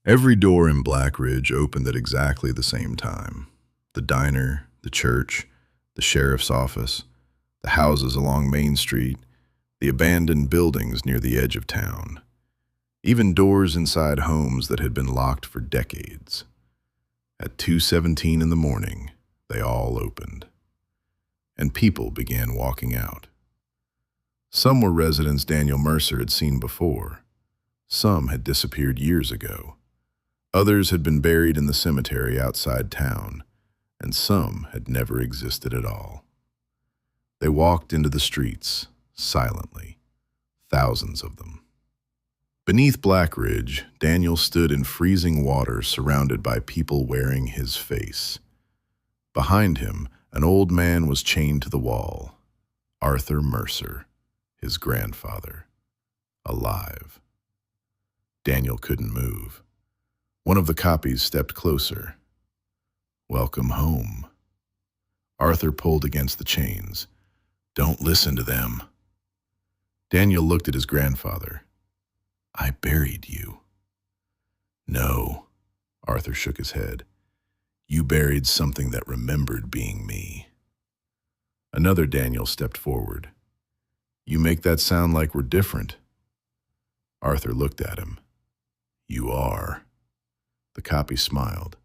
Every door in Blackridge opened at exactly the same time. The diner, the church, the sheriff's office, the houses along Main Street, the abandoned buildings near the edge of town, even doors inside homes that had been locked for decades. At 2:17 in the morning, they all opened, and people began walking out. Some were residents Daniel Mercer had seen before. Some had disappeared years ago. Others had been buried in the cemetery outside town, and some had never existed at all. They walked into the streets, silently, thousands of them. Beneath Blackridge, Daniel stood in freezing water surrounded by people wearing his face. Behind him, an old man was chained to the wall. Arthur Mercer, his grandfather, alive. Daniel couldn't move. One of the copies stepped closer. "Welcome home." Arthur pulled against the chains. "Don't listen to them." Daniel looked at his grandfather. "I buried you." "No," Arthur shook his head. "You buried something that remembered being me." Another Daniel stepped forward. "You make that sound like we're different." Arthur looked at him. "You are." The copy smiled.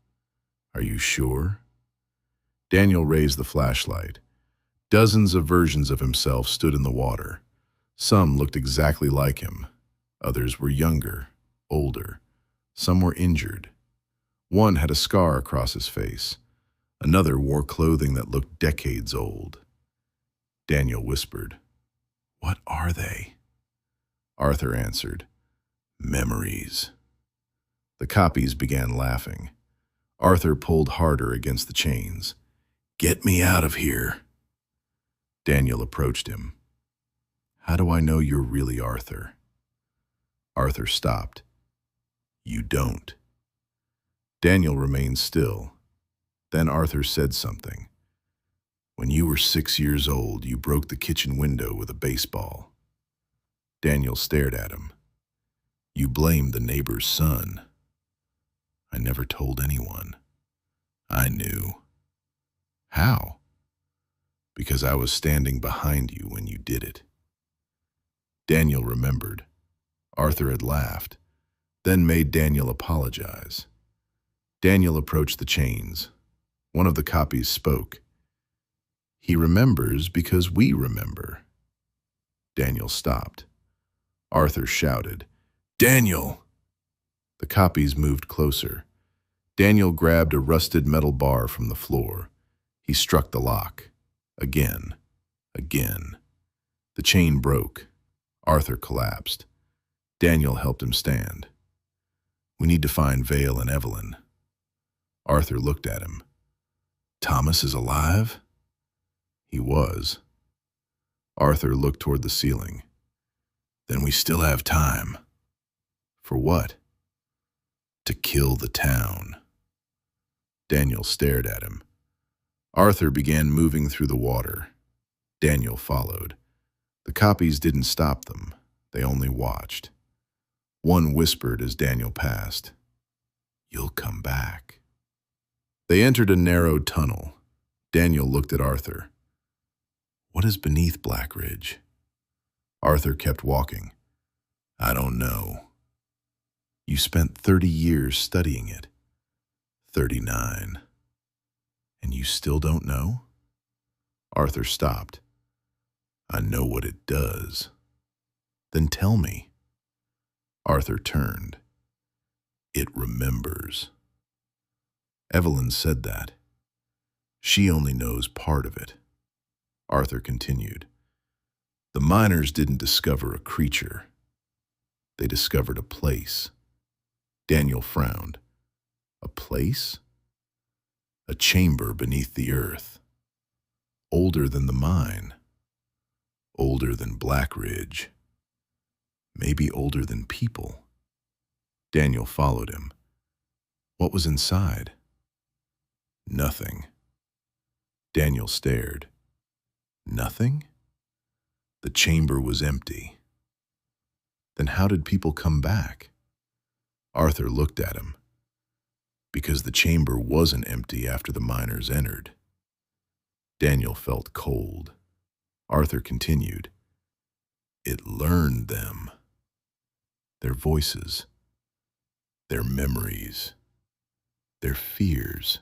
"Are you sure?" Daniel raised the flashlight. Dozens of versions of himself stood in the water. Some looked exactly like him. Others were younger, older. Some were injured. One had a scar across his face. Another wore clothing that looked decades old. Daniel whispered, "What are they?" Arthur answered, "Memories." The copies began laughing. Arthur pulled harder against the chains. "Get me out of here." Daniel approached him. "How do I know you're really Arthur?" Arthur stopped. "You don't." Daniel remained still. Then Arthur said something. "When you were 6 years old, you broke the kitchen window with a baseball." Daniel stared at him. "You blamed the neighbor's son." "I never told anyone." "I knew." "How?" "Because I was standing behind you when you did it." Daniel remembered. Arthur had laughed, then made Daniel apologize. Daniel approached the chains. One of the copies spoke. "He remembers because we remember." Daniel stopped. Arthur shouted, "Daniel!" The copies moved closer. Daniel grabbed a rusted metal bar from the floor. He struck the lock. Again. Again. The chain broke. Arthur collapsed. Daniel helped him stand. "We need to find Vale and Evelyn." Arthur looked at him. "Thomas is alive?" He was. Arthur looked toward the ceiling. "Then we still have time." "For what?" "To kill the town." Daniel stared at him. Arthur began moving through the water. Daniel followed. The copies didn't stop them. They only watched. One whispered as Daniel passed, "You'll come back." They entered a narrow tunnel. Daniel looked at Arthur. "What is beneath Blackridge?" Arthur kept walking. "I don't know." "You spent 30 years studying it." 39. "And you still don't know?" Arthur stopped. "I know what it does." "Then tell me." Arthur turned. "It remembers." Evelyn said that. "She only knows part of it." Arthur continued. "The miners didn't discover a creature. They discovered a place." Daniel frowned. "A place?" "A chamber beneath the earth. Older than the mine. Older than Blackridge. Maybe older than people." Daniel followed him. "What was inside?" "Nothing." Daniel stared. "Nothing?" The chamber was empty. "Then how did people come back?" Arthur looked at him, because the chamber wasn't empty after the miners entered. Daniel felt cold. Arthur continued, "It learned them, their voices, their memories, their fears,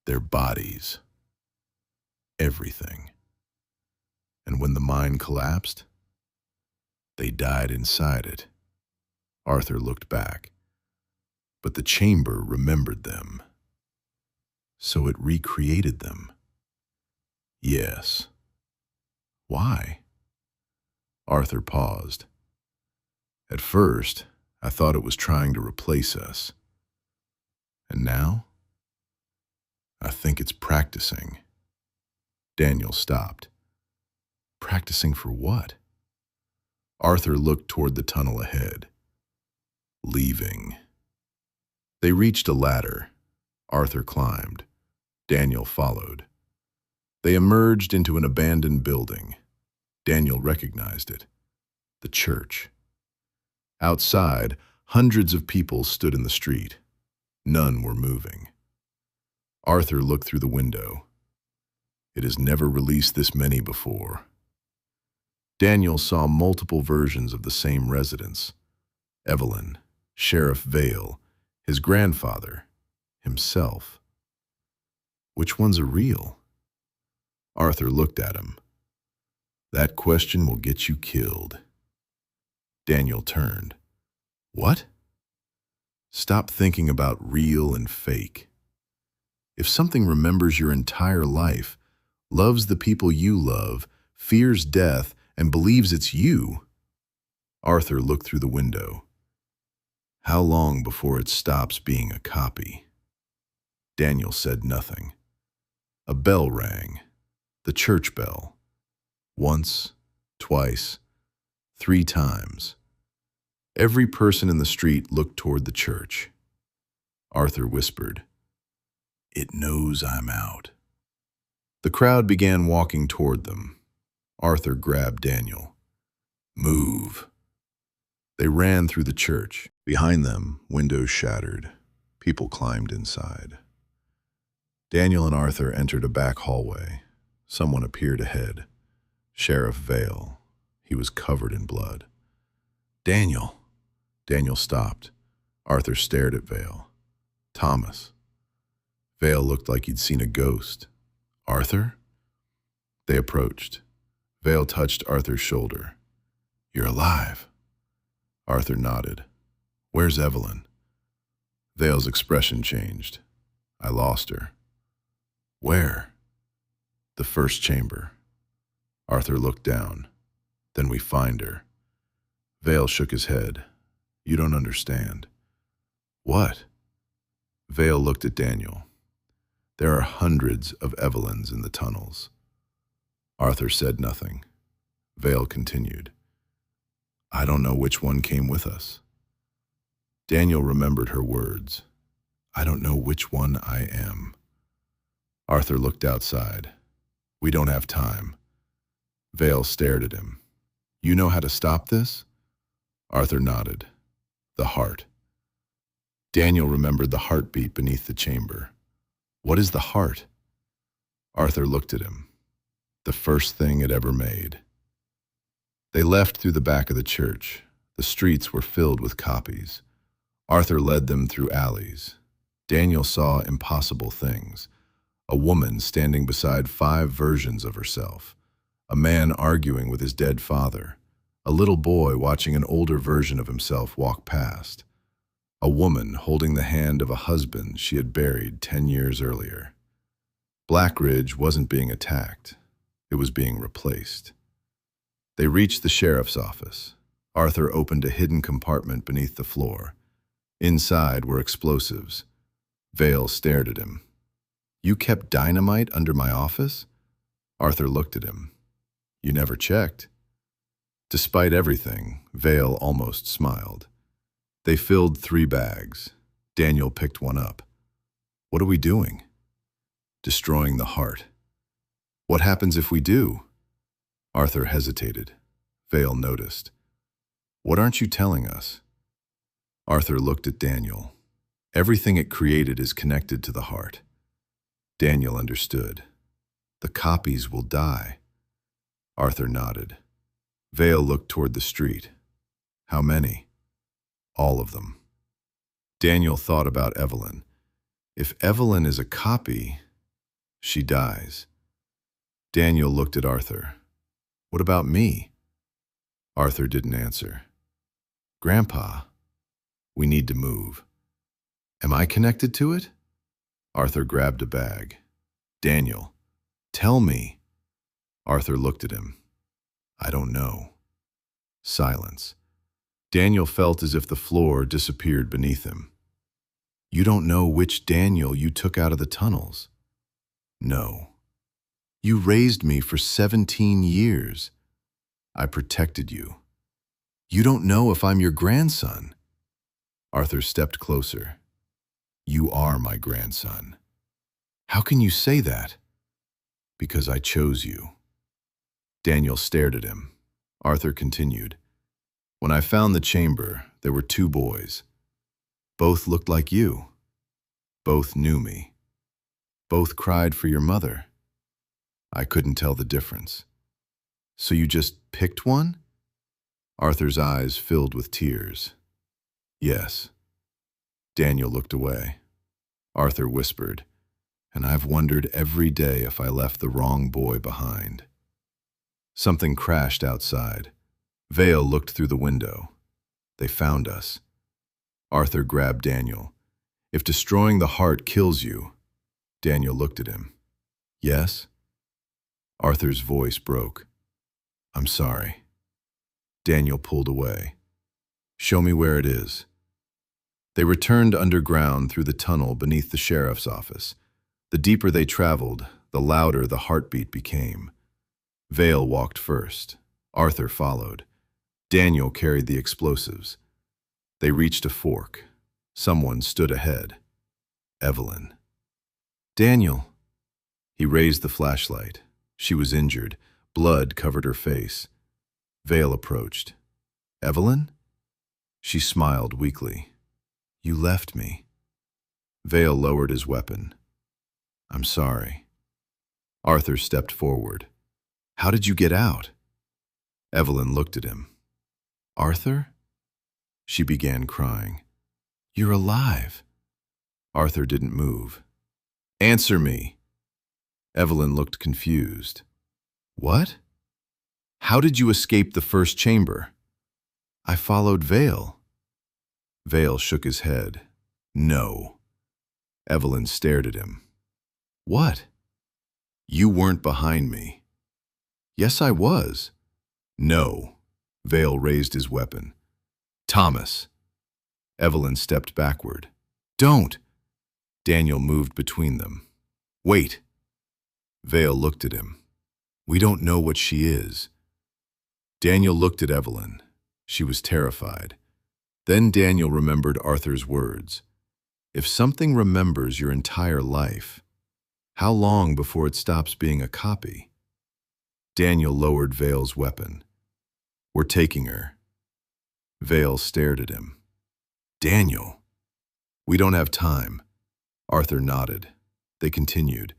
their bodies, everything. And when the mine collapsed, they died inside it." Arthur looked back, but the chamber remembered them. So it recreated them. Yes. Why? Arthur paused. At first, I thought it was trying to replace us. And now, I think it's practicing. Daniel stopped. Practicing for what? Arthur looked toward the tunnel ahead. Leaving. They reached a ladder. Arthur climbed. Daniel followed. They emerged into an abandoned building. Daniel recognized it. The church. Outside, hundreds of people stood in the street. None were moving. Arthur looked through the window. It has never released this many before. Daniel saw multiple versions of the same residence. Evelyn, Sheriff Vale, his grandfather, himself. Which ones are real? Arthur looked at him. That question will get you killed. Daniel turned. What? Stop thinking about real and fake. If something remembers your entire life, loves the people you love, fears death, and believes it's you. Arthur looked through the window. How long before it stops being a copy? Daniel said nothing. A bell rang. The church bell. Once, twice, 3 times. Every person in the street looked toward the church. Arthur whispered, "It knows I'm out." The crowd began walking toward them. Arthur grabbed Daniel. Move. They ran through the church. Behind them, windows shattered. People climbed inside. Daniel and Arthur entered a back hallway. Someone appeared ahead. Sheriff Vale. He was covered in blood. Daniel. Daniel stopped. Arthur stared at Vale. Thomas. Vale looked like he'd seen a ghost. Arthur? They approached. Vale touched Arthur's shoulder. You're alive. Arthur nodded. Where's Evelyn? Vale's expression changed. I lost her. Where? The first chamber. Arthur looked down. Then we find her. Vale shook his head. You don't understand. What? Vale looked at Daniel. There are hundreds of Evelyns in the tunnels. Arthur said nothing. Vale continued. I don't know which one came with us. Daniel remembered her words. I don't know which one I am. Arthur looked outside. We don't have time. Vale stared at him. You know how to stop this? Arthur nodded. The heart. Daniel remembered the heartbeat beneath the chamber. What is the heart? Arthur looked at him. The first thing it ever made. They left through the back of the church. The streets were filled with copies. Arthur led them through alleys. Daniel saw impossible things. A woman standing beside 5 versions of herself. A man arguing with his dead father. A little boy watching an older version of himself walk past. A woman holding the hand of a husband she had buried 10 years earlier. Blackridge wasn't being attacked. It was being replaced. They reached the sheriff's office. Arthur opened a hidden compartment beneath the floor. Inside were explosives. Vale stared at him. You kept dynamite under my office? Arthur looked at him. You never checked. Despite everything, Vale almost smiled. They filled 3 bags. Daniel picked one up. What are we doing? Destroying the heart. What happens if we do? Arthur hesitated. Vale noticed. What aren't you telling us? Arthur looked at Daniel. Everything it created is connected to the heart. Daniel understood. The copies will die. Arthur nodded. Vale looked toward the street. How many? All of them. Daniel thought about Evelyn. If Evelyn is a copy, she dies. Daniel looked at Arthur. What about me? Arthur didn't answer. Grandpa, we need to move. Am I connected to it? Arthur grabbed a bag. Daniel, tell me. Arthur looked at him. I don't know. Silence. Daniel felt as if the floor disappeared beneath him. You don't know which Daniel you took out of the tunnels. No. You raised me for 17 years. I protected you. You don't know if I'm your grandson. Arthur stepped closer. You are my grandson. How can you say that? Because I chose you. Daniel stared at him. Arthur continued. When I found the chamber, there were 2 boys. Both looked like you. Both knew me. Both cried for your mother. I couldn't tell the difference. So you just picked one? Arthur's eyes filled with tears. Yes. Daniel looked away. Arthur whispered, and I've wondered every day if I left the wrong boy behind. Something crashed outside. Vale looked through the window. They found us. Arthur grabbed Daniel. If destroying the heart kills you, Daniel looked at him. Yes? Arthur's voice broke. I'm sorry. Daniel pulled away. Show me where it is. They returned underground through the tunnel beneath the sheriff's office. The deeper they traveled, the louder the heartbeat became. Vale walked first. Arthur followed. Daniel carried the explosives. They reached a fork. Someone stood ahead. Evelyn. Daniel. He raised the flashlight. She was injured. Blood covered her face. Vale approached. Evelyn? She smiled weakly. You left me. Vale lowered his weapon. I'm sorry. Arthur stepped forward. How did you get out? Evelyn looked at him. Arthur? She began crying. You're alive. Arthur didn't move. Answer me. Evelyn looked confused. What? How did you escape the first chamber? I followed Vale. Vale shook his head. No. Evelyn stared at him. What? You weren't behind me. Yes, I was. No. Vale raised his weapon. Thomas. Evelyn stepped backward. Don't. Daniel moved between them. Wait. Vale looked at him. We don't know what she is. Daniel looked at Evelyn. She was terrified. Then Daniel remembered Arthur's words. If something remembers your entire life, how long before it stops being a copy? Daniel lowered Vale's weapon. We're taking her. Vale stared at him. Daniel. We don't have time. Arthur nodded. They continued.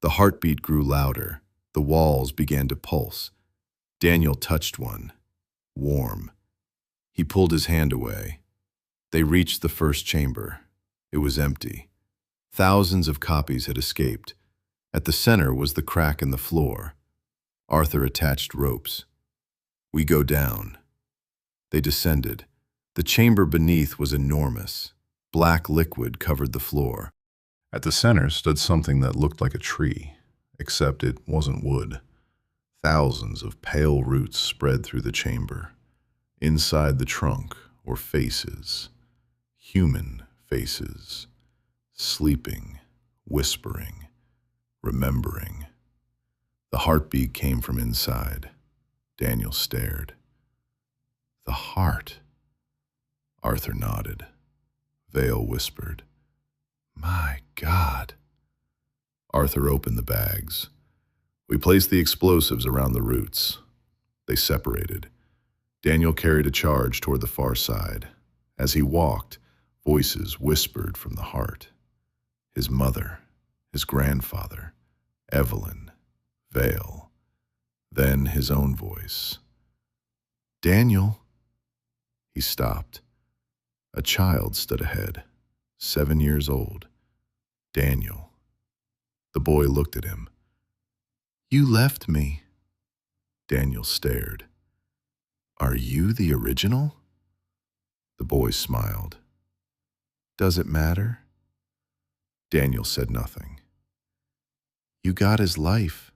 The heartbeat grew louder. The walls began to pulse. Daniel touched one. Warm. He pulled his hand away. They reached the first chamber. It was empty. Thousands of copies had escaped. At the center was the crack in the floor. Arthur attached ropes. We go down. They descended. The chamber beneath was enormous. Black liquid covered the floor. At the center stood something that looked like a tree, except it wasn't wood. Thousands of pale roots spread through the chamber. Inside the trunk were faces, human faces, sleeping, whispering, remembering. The heartbeat came from inside. Daniel stared. The heart. Arthur nodded. Vale whispered, My God. Arthur opened the bags. We placed the explosives around the roots. They separated. Daniel carried a charge toward the far side. As he walked, voices whispered from the heart. His mother, his grandfather, Evelyn, Vale. Then his own voice. Daniel. He stopped. A child stood ahead, 7 years old. Daniel. The boy looked at him. You left me. Daniel stared. Are you the original? The boy smiled. Does it matter? Daniel said nothing. You got his life,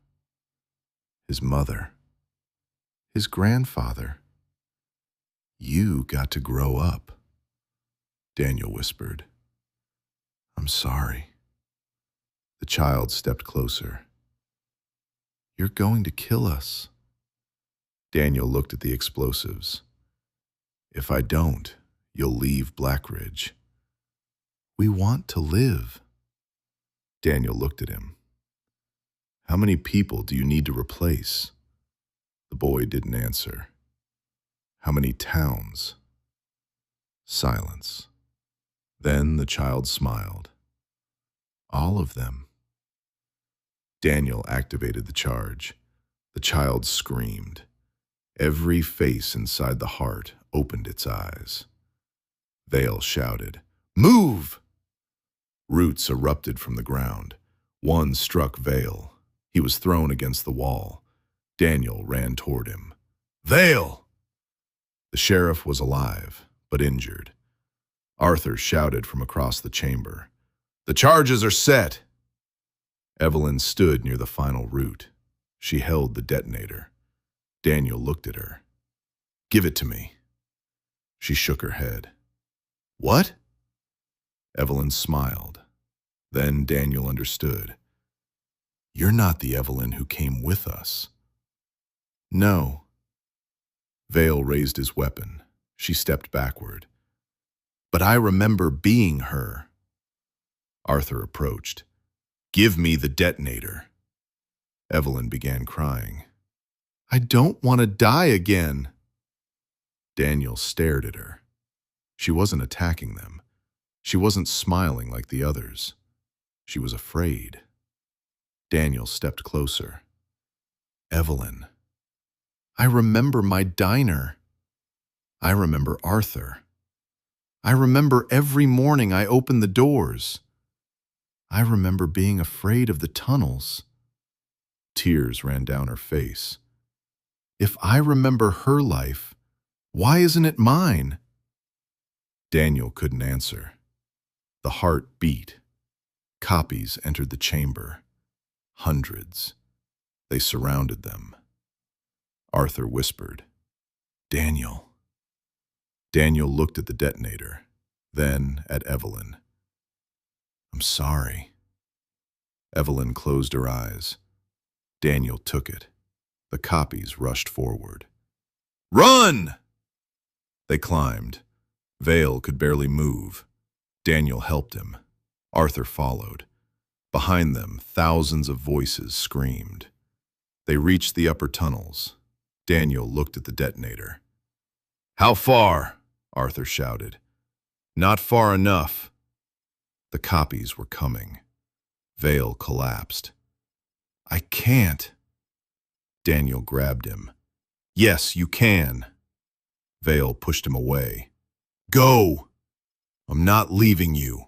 his mother, his grandfather. You got to grow up. Daniel whispered. I'm sorry. The child stepped closer. You're going to kill us. Daniel looked at the explosives. If I don't, you'll leave Blackridge. We want to live. Daniel looked at him. How many people do you need to replace? The boy didn't answer. How many towns? Silence. Then the child smiled. All of them. Daniel activated the charge. The child screamed. Every face inside the heart opened its eyes. Vale shouted, Move! Roots erupted from the ground. One struck Vale. He was thrown against the wall. Daniel ran toward him. Vale! The sheriff was alive, but injured. Arthur shouted from across the chamber. The charges are set! Evelyn stood near the final root. She held the detonator. Daniel looked at her. Give it to me. She shook her head. What? Evelyn smiled. Then Daniel understood. You're not the Evelyn who came with us. No. Vale raised his weapon. She stepped backward. But I remember being her. Arthur approached. Give me the detonator. Evelyn began crying. I don't want to die again. Daniel stared at her. She wasn't attacking them. She wasn't smiling like the others. She was afraid. Daniel stepped closer. Evelyn. I remember my diner. I remember Arthur. I remember every morning I opened the doors. I remember being afraid of the tunnels. Tears ran down her face. If I remember her life, why isn't it mine? Daniel couldn't answer. The heart beat. Copies entered the chamber. Hundreds. They surrounded them. Arthur whispered, Daniel. Daniel looked at the detonator, then at Evelyn. I'm sorry. Evelyn closed her eyes. Daniel took it. The copies rushed forward. Run! They climbed. Vale could barely move. Daniel helped him. Arthur followed. Behind them, thousands of voices screamed. They reached the upper tunnels. Daniel looked at the detonator. How far? Arthur shouted. Not far enough. The copies were coming. Vale collapsed. I can't. Daniel grabbed him. Yes, you can. Vale pushed him away. Go! I'm not leaving you.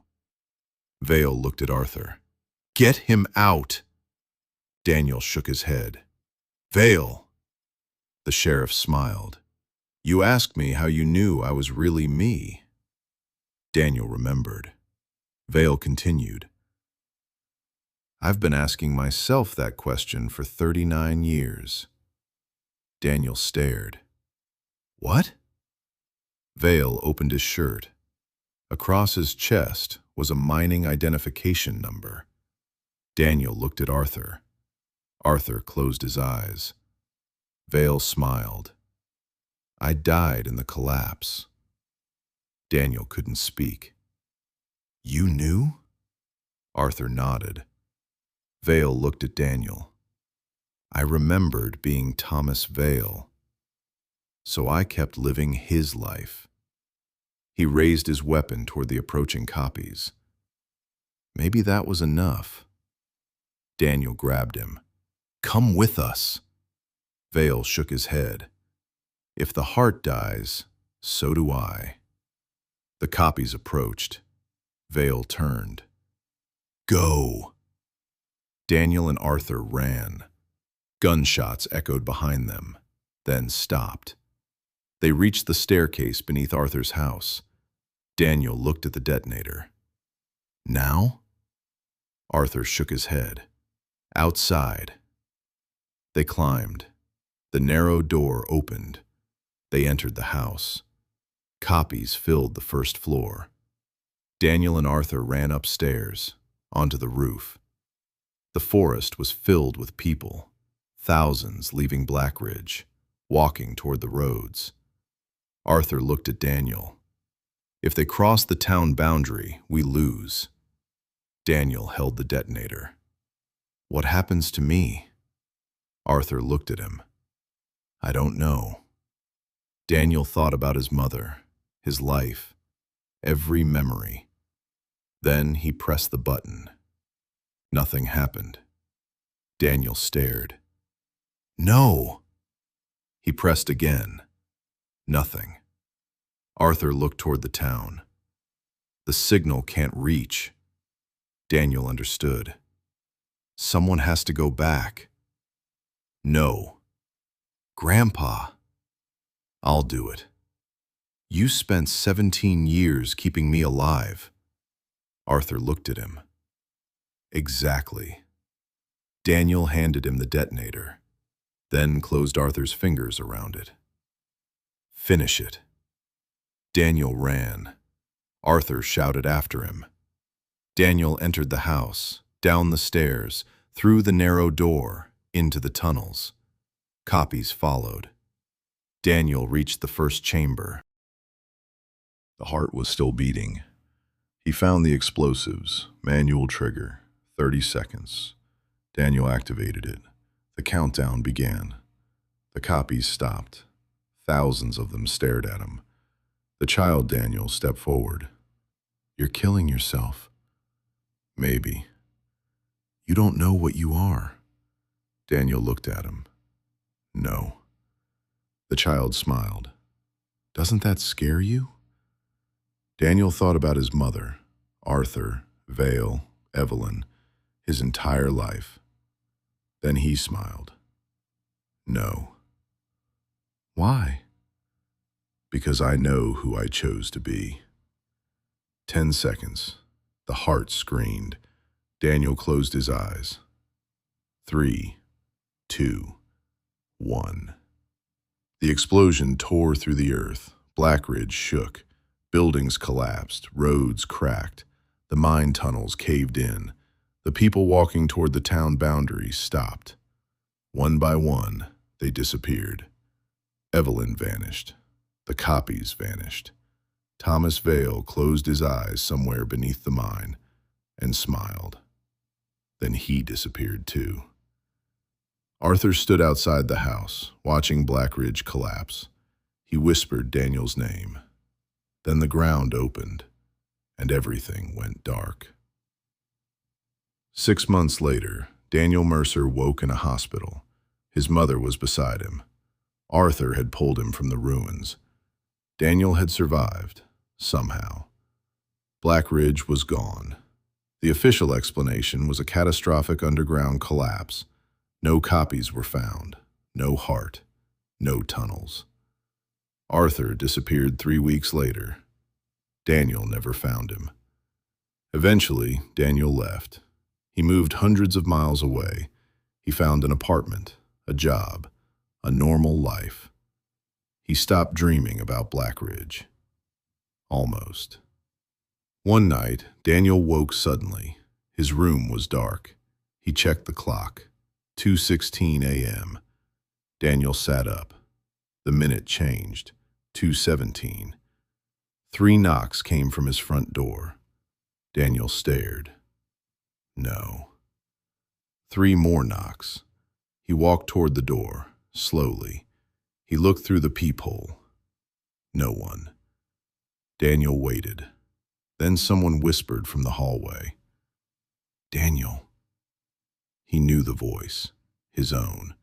Vale looked at Arthur. Get him out. Daniel shook his head. Vale. The sheriff smiled. You asked me how you knew I was really me. Daniel remembered. Vale continued. I've been asking myself that question for 39 years. Daniel stared. What? Vale opened his shirt. Across his chest was a mining identification number. Daniel looked at Arthur. Arthur closed his eyes. Vale smiled. I died in the collapse. Daniel couldn't speak. You knew? Arthur nodded. Vale looked at Daniel. I remembered being Thomas Vale. So I kept living his life. He raised his weapon toward the approaching copies. Maybe that was enough. Daniel grabbed him. "Come with us." Vale shook his head. "If the heart dies, so do I." The copies approached. Vale turned. "Go!" Daniel and Arthur ran. Gunshots echoed behind them, then stopped. They reached the staircase beneath Arthur's house. Daniel looked at the detonator. "Now?" Arthur shook his head. "Outside." They climbed. The narrow door opened. They entered the house. Copies filled the first floor. Daniel and Arthur ran upstairs, onto the roof. The forest was filled with people, thousands leaving Blackridge, walking toward the roads. Arthur looked at Daniel. "If they cross the town boundary, we lose." Daniel held the detonator. "What happens to me?" Arthur looked at him. "I don't know." Daniel thought about his mother, his life, every memory. Then he pressed the button. Nothing happened. Daniel stared. "No!" He pressed again. Nothing. Arthur looked toward the town. The signal can't reach. Daniel understood. Someone has to go back. "No." "Grandpa." "I'll do it. You spent 17 years keeping me alive." Arthur looked at him. "Exactly." Daniel handed him the detonator, then closed Arthur's fingers around it. "Finish it." Daniel ran. Arthur shouted after him. Daniel entered the house, down the stairs, through the narrow door, into the tunnels. Copies followed. Daniel reached the first chamber. The heart was still beating. He found the explosives, manual trigger, 30 seconds. Daniel activated it. The countdown began. The copies stopped. Thousands of them stared at him. The child Daniel stepped forward. "You're killing yourself." "Maybe." "You don't know what you are." Daniel looked at him. "No." The child smiled. "Doesn't that scare you?" Daniel thought about his mother, Arthur, Vale, Evelyn, his entire life. Then he smiled. "No." "Why?" "Because I know who I chose to be." 10 seconds. The heart screamed. Daniel closed his eyes. 3, 2, 1. The explosion tore through the earth. Blackridge shook. Buildings collapsed. Roads cracked. The mine tunnels caved in. The people walking toward the town boundaries stopped. One by one, they disappeared. Evelyn vanished. The copies vanished. Thomas Vale closed his eyes somewhere beneath the mine and smiled. Then he disappeared too. Arthur stood outside the house, watching Blackridge collapse. He whispered Daniel's name. Then the ground opened, and everything went dark. 6 months later, Daniel Mercer woke in a hospital. His mother was beside him. Arthur had pulled him from the ruins. Daniel had survived, somehow. Blackridge was gone. The official explanation was a catastrophic underground collapse. No copies were found, no heart, no tunnels. Arthur disappeared 3 weeks later. Daniel never found him. Eventually, Daniel left. He moved hundreds of miles away. He found an apartment, a job, a normal life. He stopped dreaming about Blackridge. Almost. One night, Daniel woke suddenly. His room was dark. He checked the clock. 2:16 a.m. Daniel sat up. The minute changed. 2:17. 3 knocks came from his front door. Daniel stared. No. 3 more knocks. He walked toward the door, slowly. He looked through the peephole. No one. Daniel waited. Then someone whispered from the hallway. "Daniel." He knew the voice, his own.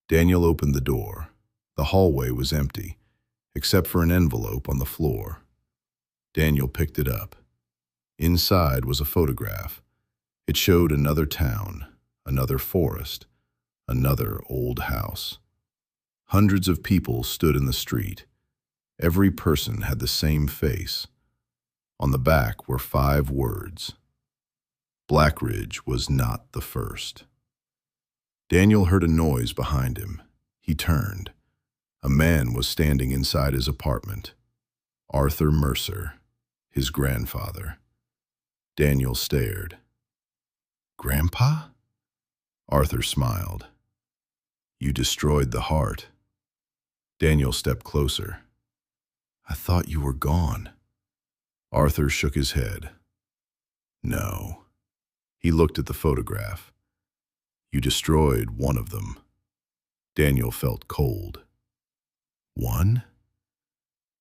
Daniel opened the door. The hallway was empty, except for an envelope on the floor. Daniel picked it up. Inside was a photograph. It showed another town, another forest, another old house. Hundreds of people stood in the street. Every person had the same face. On the back were 5 words. Blackridge was not the first. Daniel heard a noise behind him. He turned. A man was standing inside his apartment. Arthur Mercer, his grandfather. Daniel stared. "Grandpa?" Arthur smiled. "You destroyed the heart." Daniel stepped closer. "I thought you were gone." Arthur shook his head. "No." He looked at the photograph. "You destroyed one of them." Daniel felt cold. "One?"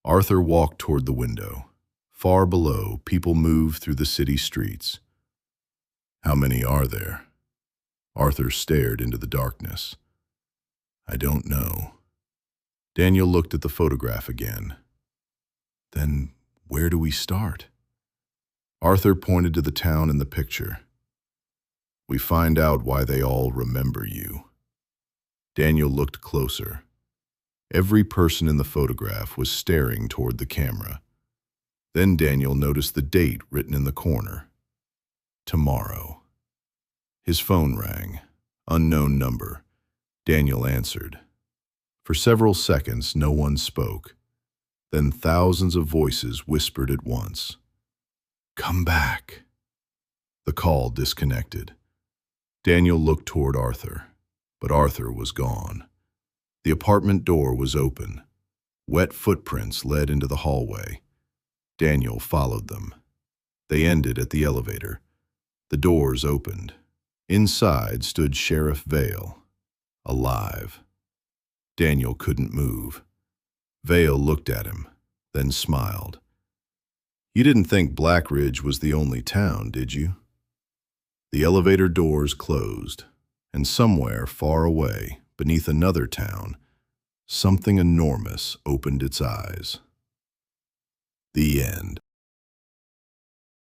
Arthur walked toward the window. Far below, people moved through the city streets. "How many are there?" Arthur stared into the darkness. "I don't know." Daniel looked at the photograph again. "Then where do we start?" Arthur pointed to the town in the picture. "We find out why they all remember you." Daniel looked closer. Every person in the photograph was staring toward the camera. Then Daniel noticed the date written in the corner. Tomorrow. His phone rang. Unknown number. Daniel answered. For several seconds, no one spoke. Then thousands of voices whispered at once. "Come back." The call disconnected. Daniel looked toward Arthur, but Arthur was gone. The apartment door was open. Wet footprints led into the hallway. Daniel followed them. They ended at the elevator. The doors opened. Inside stood Sheriff Vale, alive. Daniel couldn't move. Vale looked at him, then smiled. "You didn't think Blackridge was the only town, did you?" The elevator doors closed, and somewhere far away, beneath another town, something enormous opened its eyes. The end.